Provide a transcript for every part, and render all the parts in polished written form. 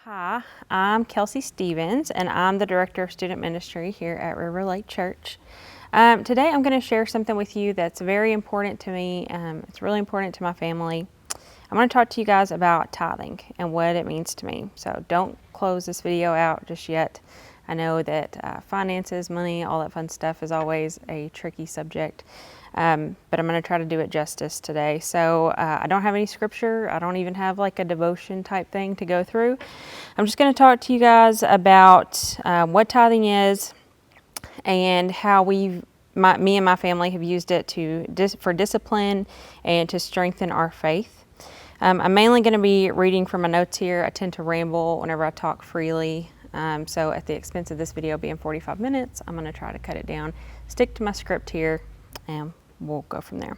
Hi, I'm Kelsey Stevens, and I'm the Director of Student Ministry here at River Lake Church. Today I'm going to share something with you that's very important to me. It's really important to my family. I'm going to talk to you guys about tithing and what it means to me. So don't close this video out just yet. I know that finances, money, all that fun stuff is always a tricky subject. But I'm going to try to do it justice today. So I don't have any scripture. I don't even have like a devotion type thing to go through. I'm just going to talk to you guys about what tithing is and how me and my family have used it for discipline and to strengthen our faith. I'm mainly going to be reading from my notes here. I tend to ramble whenever I talk freely. So at the expense of this video being 45 minutes, I'm going to try to cut it down, stick to my script here, and we'll go from there.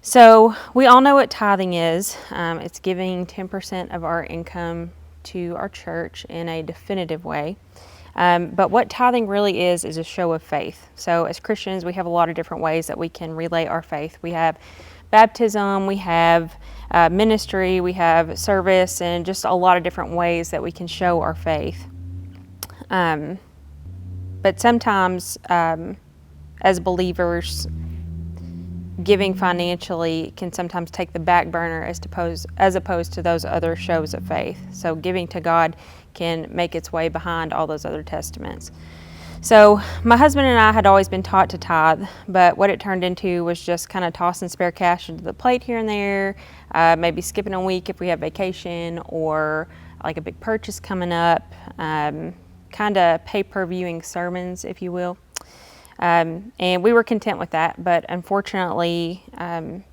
So we all know what tithing is. It's giving 10% of our income to our church in a definitive way. But what tithing really is a show of faith. So as Christians, we have a lot of different ways that we can relay our faith. We have baptism, we have ministry, we have service, and just a lot of different ways that we can show our faith. But sometimes, as believers, giving financially can sometimes take the back burner as opposed to those other shows of faith. So giving to God can make its way behind all those other testaments. So my husband and I had always been taught to tithe, but what it turned into was just kind of tossing spare cash into the plate here and there, maybe skipping a week if we have vacation or like a big purchase coming up, kind of pay-per-viewing sermons, if you will. And we were content with that, but unfortunately,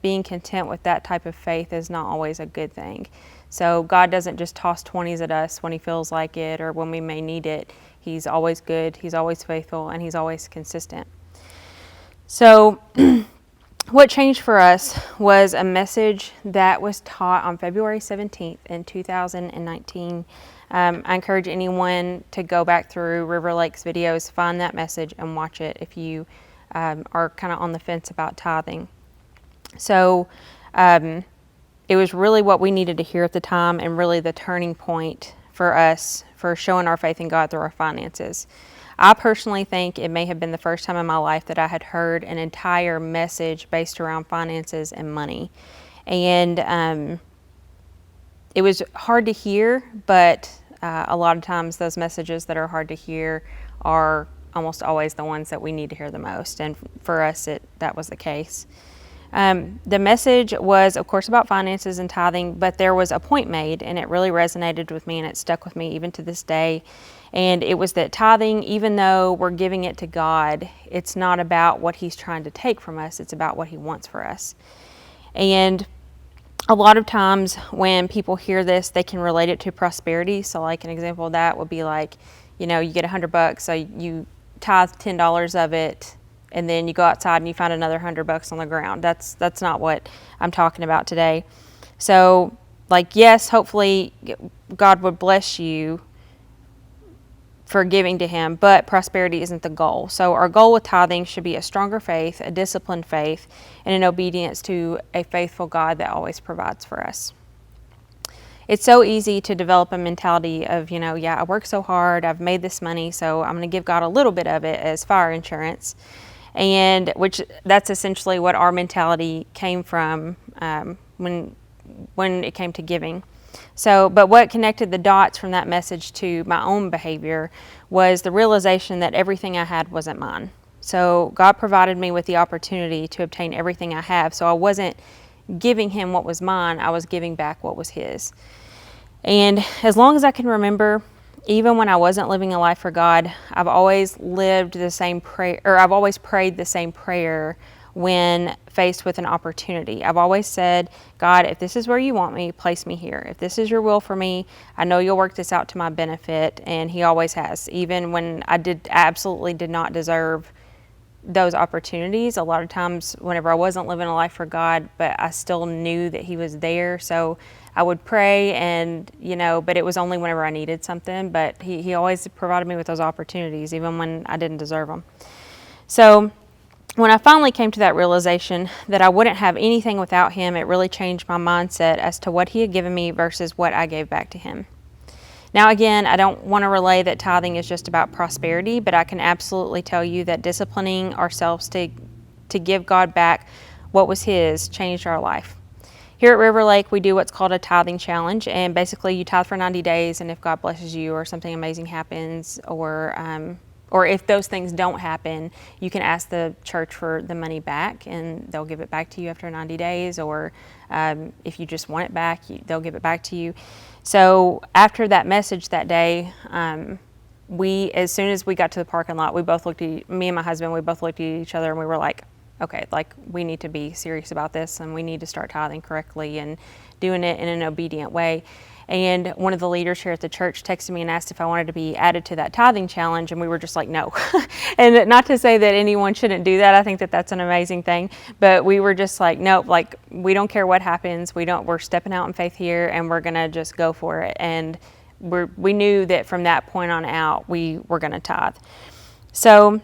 being content with that type of faith is not always a good thing. So God doesn't just toss 20s at us when He feels like it or when we may need it. He's always good, He's always faithful, and He's always consistent. So what changed for us was a message that was taught on February 17th in 2019. I encourage anyone to go back through River Lake's videos, find that message, and watch it if you are kind of on the fence about tithing. So it was really what we needed to hear at the time and really the turning point for us for showing our faith in God through our finances. I personally think it may have been the first time in my life that I had heard an entire message based around finances and money. And it was hard to hear, but a lot of times those messages that are hard to hear are almost always the ones that we need to hear the most. And for us, that was the case. The message was, of course, about finances and tithing, but there was a point made, and it really resonated with me, and it stuck with me even to this day. And it was that tithing, even though we're giving it to God, it's not about what He's trying to take from us, it's about what He wants for us. And a lot of times when people hear this, they can relate it to prosperity. So like an example of that would be like, you get $100, so you tithe $10 of it, and then you go outside and you find another $100 on the ground. That's not what I'm talking about today. So like, yes, hopefully God would bless you for giving to Him, but prosperity isn't the goal. So our goal with tithing should be a stronger faith, a disciplined faith, and an obedience to a faithful God that always provides for us. It's so easy to develop a mentality of, I work so hard, I've made this money, so I'm going to give God a little bit of it as fire insurance. And which that's essentially what our mentality came from when it came to giving. So, but what connected the dots from that message to my own behavior was the realization that everything I had wasn't mine. So God provided me with the opportunity to obtain everything I have. So I wasn't giving Him what was mine, I was giving back what was His. And as long as I can remember, even when I wasn't living a life for God, I've always lived the same prayer, or I've always prayed the same prayer when faced with an opportunity. I've always said, God, if this is where you want me, place me here. If this is your will for me, I know you'll work this out to my benefit. And He always has. Even when I absolutely did not deserve those opportunities, a lot of times whenever I wasn't living a life for God, but I still knew that He was there. So I would pray and, but it was only whenever I needed something. But he always provided me with those opportunities, even when I didn't deserve them. So when I finally came to that realization that I wouldn't have anything without Him, it really changed my mindset as to what He had given me versus what I gave back to Him. Now, again, I don't want to relay that tithing is just about prosperity, but I can absolutely tell you that disciplining ourselves to give God back what was His changed our life. Here at River Lake, we do what's called a tithing challenge, and basically you tithe for 90 days, and if God blesses you or something amazing happens, or if those things don't happen, you can ask the church for the money back, and they'll give it back to you after 90 days, or if you just want it back, they'll give it back to you. So after that message that day, as soon as we got to the parking lot, me and my husband, we both looked at each other and we were like, okay, like we need to be serious about this and we need to start tithing correctly and doing it in an obedient way. And one of the leaders here at the church texted me and asked if I wanted to be added to that tithing challenge, and we were just like, no. And not to say that anyone shouldn't do that. I think that that's an amazing thing. But we were just like, nope, like we don't care what happens. We're stepping out in faith here, and we're going to just go for it. And we knew that from that point on out, we were going to tithe. So,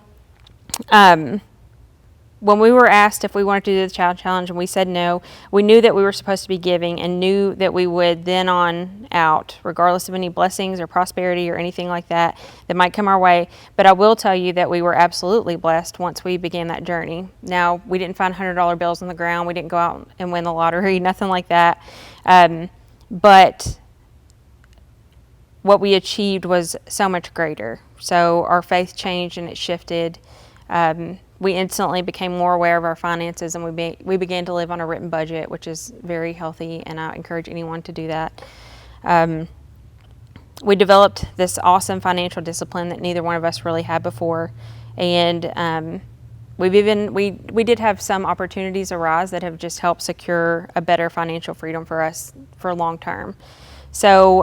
when we were asked if we wanted to do the child challenge and we said no, we knew that we were supposed to be giving and knew that we would then on out, regardless of any blessings or prosperity or anything like that might come our way. But I will tell you that we were absolutely blessed once we began that journey. Now, we didn't find $100 bills on the ground. We didn't go out and win the lottery, nothing like that. But what we achieved was so much greater. So our faith changed and it shifted. We instantly became more aware of our finances, and we began to live on a written budget, which is very healthy, and I encourage anyone to do that. We developed this awesome financial discipline that neither one of us really had before, and we did have some opportunities arise that have just helped secure a better financial freedom for us for long term. So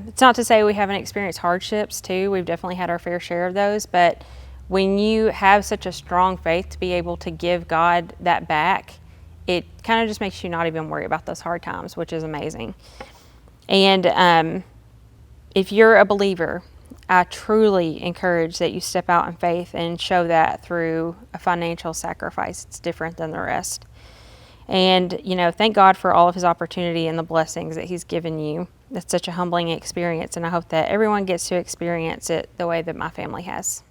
it's not to say we haven't experienced hardships too. We've definitely had our fair share of those, but when you have such a strong faith to be able to give God that back, it kind of just makes you not even worry about those hard times, which is amazing. And if you're a believer, I truly encourage that you step out in faith and show that through a financial sacrifice. It's different than the rest. And, thank God for all of His opportunity and the blessings that He's given you. That's such a humbling experience, and I hope that everyone gets to experience it the way that my family has.